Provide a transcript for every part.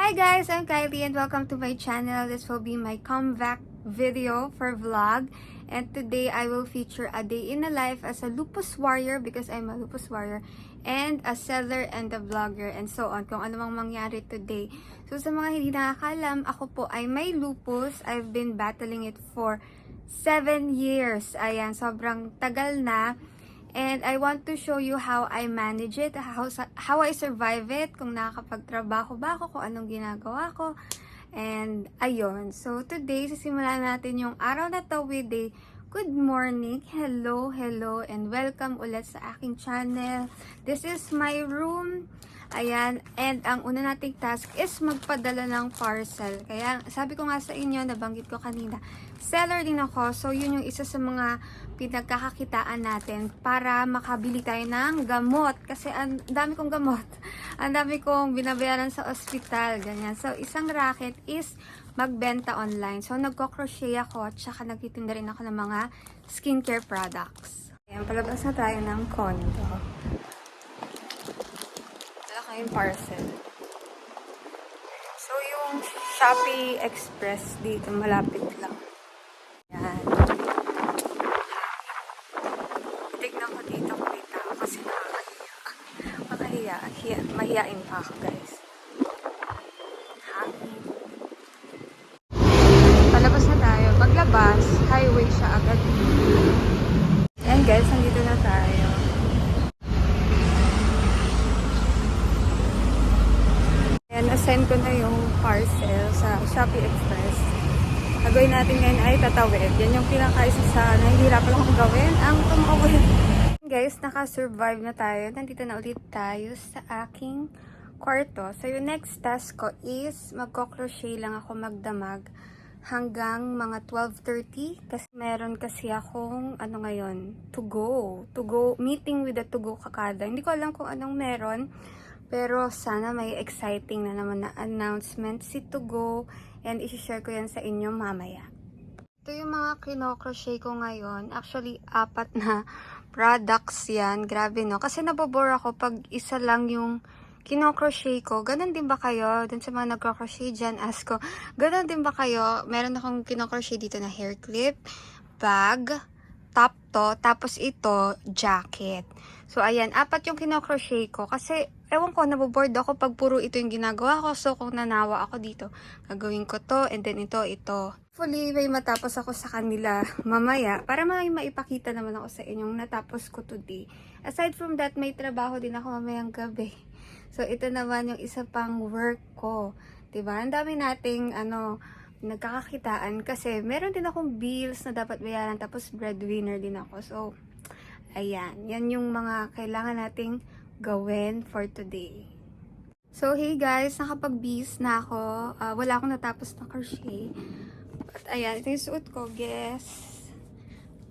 Hi guys, I'm Kylie and welcome to my channel. This will be my comeback video for vlog. And today I will feature a day in the life as a lupus warrior because I'm a lupus warrior and a seller and a vlogger and so on. Kung ano mang mangyari today. So sa mga hindi nakakalam, ako po ay may lupus. I've been battling it for 7 years. Ayan, sobrang tagal na. And I want to show you how I manage it, how I survive it, kung nakakapagtrabaho ba ako, kung anong ginagawa ko. And ayun. So today, sisimulan natin yung araw na to with a good morning. Hello, and welcome ulit sa aking channel. This is my room. Ayan, and ang una nating task is magpadala ng parcel. Kaya sabi ko nga sa inyo, nabanggit ko kanina, seller din ako. So yun yung isa sa mga pinagkakakitaan natin para makabili tayo ng gamot. Kasi ang dami kong gamot. Ang dami kong binabayaran sa ospital. Ganyan. So isang racket is magbenta online. So nagko-crochet ako at saka nagtitinda rin ako ng mga skincare products. Ayan, palabas na tayo ng condo. Yung parcel. So, yung Shopee Express dito, malapit lang. Yan. Tignan ko dito kung may tao kasi nakakahiya. Mahiyain pa ako, guys. Happy. Palabas na tayo. Paglabas, highway siya agad. And guys, nandito na tayo. Send ko na yung parcel sa Shopee Express. Gagawin natin ngayon ay tatawid. Yan yung pinakaisa sa nahihirapan akong gawin. Ang tumawid. Guys, naka-survive na tayo. Nandito na ulit tayo sa aking kwarto. So, yung next task ko is magko-crochet lang ako magdamag hanggang mga 12:30. Kasi meron kasi akong to go. Meeting with the To Go Kakada. Hindi ko alam kung anong meron. Pero sana may exciting na naman na announcement si To Go and isi-share ko yan sa inyo mamaya. Ito yung mga kino-crochet ko ngayon. Actually, 4 na products yan. Grabe no. Kasi nabobore ako pag isa lang yung kino-crochet ko. Ganon din ba kayo? Dun sa mga nagko-crochet dyan, ask ko. Ganon din ba kayo? Meron akong kino-crochet dito na hair clip, bag, top to, tapos ito, jacket. So, ayan, 4 yung kino-crochet ko. Kasi, ewan ko, naboboard ako pag puro ito yung ginagawa ko. So, kung nanawa ako dito, gagawin ko to, and then ito. Hopefully, may matapos ako sa kanila mamaya. Para may maipakita naman ako sa inyong natapos ko today. Aside from that, may trabaho din ako mamayang gabi. So, ito naman yung isa pang work ko. Diba? Ang dami nating, nagkakakitaan. Kasi, meron din akong bills na dapat bayaran. Tapos, breadwinner din ako. So, ayan. Yan yung mga kailangan nating gawin for today. So, hey guys, nakapag-bis na ako. Wala akong natapos na crochet. But, ayan, ito yung suot ko, guess.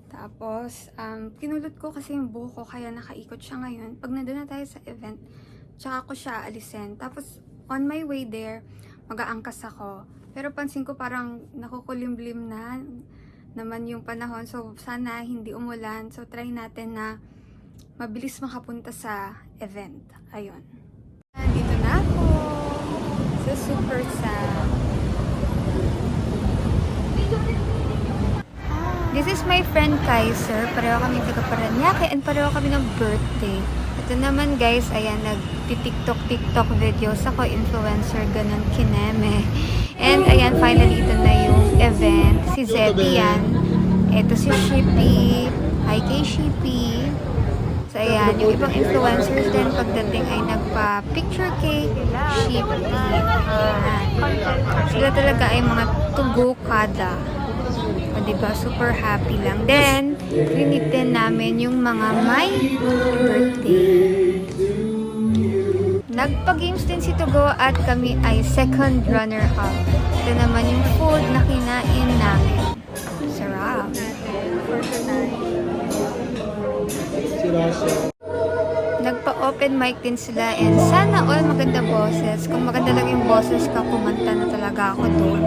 Tapos, kinulot ko kasi yung buhok ko, kaya nakaikot siya ngayon. Pag nandun na tayo sa event, tsaka ko siya alisin. Tapos, on my way there, mag-aangkas ako. Pero pansin ko parang nakukulimlim na naman yung panahon. So, sana hindi umulan. So, try natin na mabilis makapunta sa event. Ayun. Dito na ako. So, super sad. This is my friend Kaiser. Pareho kami taga-Paranaque and pareho kami ng birthday. Ito naman guys, ayan, nag-tiktok videos ako, influencer, ganun, kineme. And ayan, finally, ito na yung event. Si Zeddy yan. Ito si Shippy. Hi kay Shippy. So, ayan, yung ibang influencers din pagdating ay nagpa-picture kay Shippy. Sila talaga ay mga To Go Kada. O, diba? Super happy lang. Then, rinit din namin yung mga may birthday. Nagpa-games din si To Go at kami ay second runner-up. Ito naman yung food na kinain namin. Sarap. Nagpa-open mic din sila and sana all maganda boses. Kung maganda lang yung boses ka, kumanta na talaga ako doon.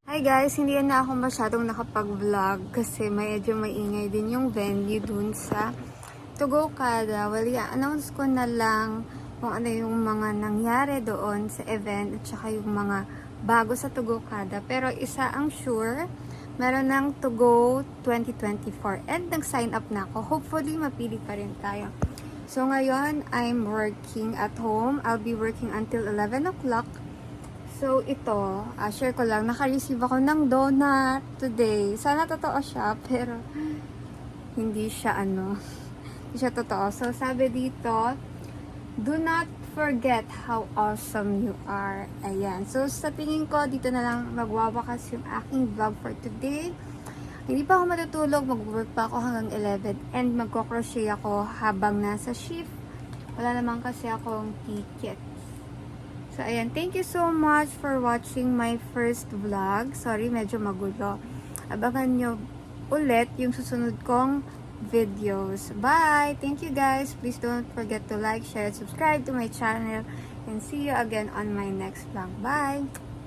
Hi guys, hindi na ako masyadong nakapag-vlog kasi medyo maingay din yung venue dun sa To Go Kada. Well, i-announce ko na lang kung ano yung mga nangyari doon sa event at saka yung mga bago sa Tugo Kada. Pero isa ang sure, meron ng Tugo 2024 and nag-sign up na ako. Hopefully, mapili pa rin tayo. So, ngayon, I'm working at home. I'll be working until 11 o'clock. So, ito, share ko lang, naka-receive ako ng donut today. Sana totoo siya, pero hindi siya hindi siya totoo. So, sabi dito, do not forget how awesome you are. Ayan. So, sa tingin ko, dito na lang magwawakas yung aking vlog for today. Hindi pa ako matutulog. Mag-work pa ako hanggang 11. And magko-crochet ako habang nasa shift. Wala naman kasi akong ticket. So, ayan. Thank you so much for watching my first vlog. Sorry, medyo magulo. Abangan nyo ulit yung susunod kong videos. Bye! Thank you guys. Please don't forget to like, share, and subscribe to my channel. And see you again on my next vlog. Bye!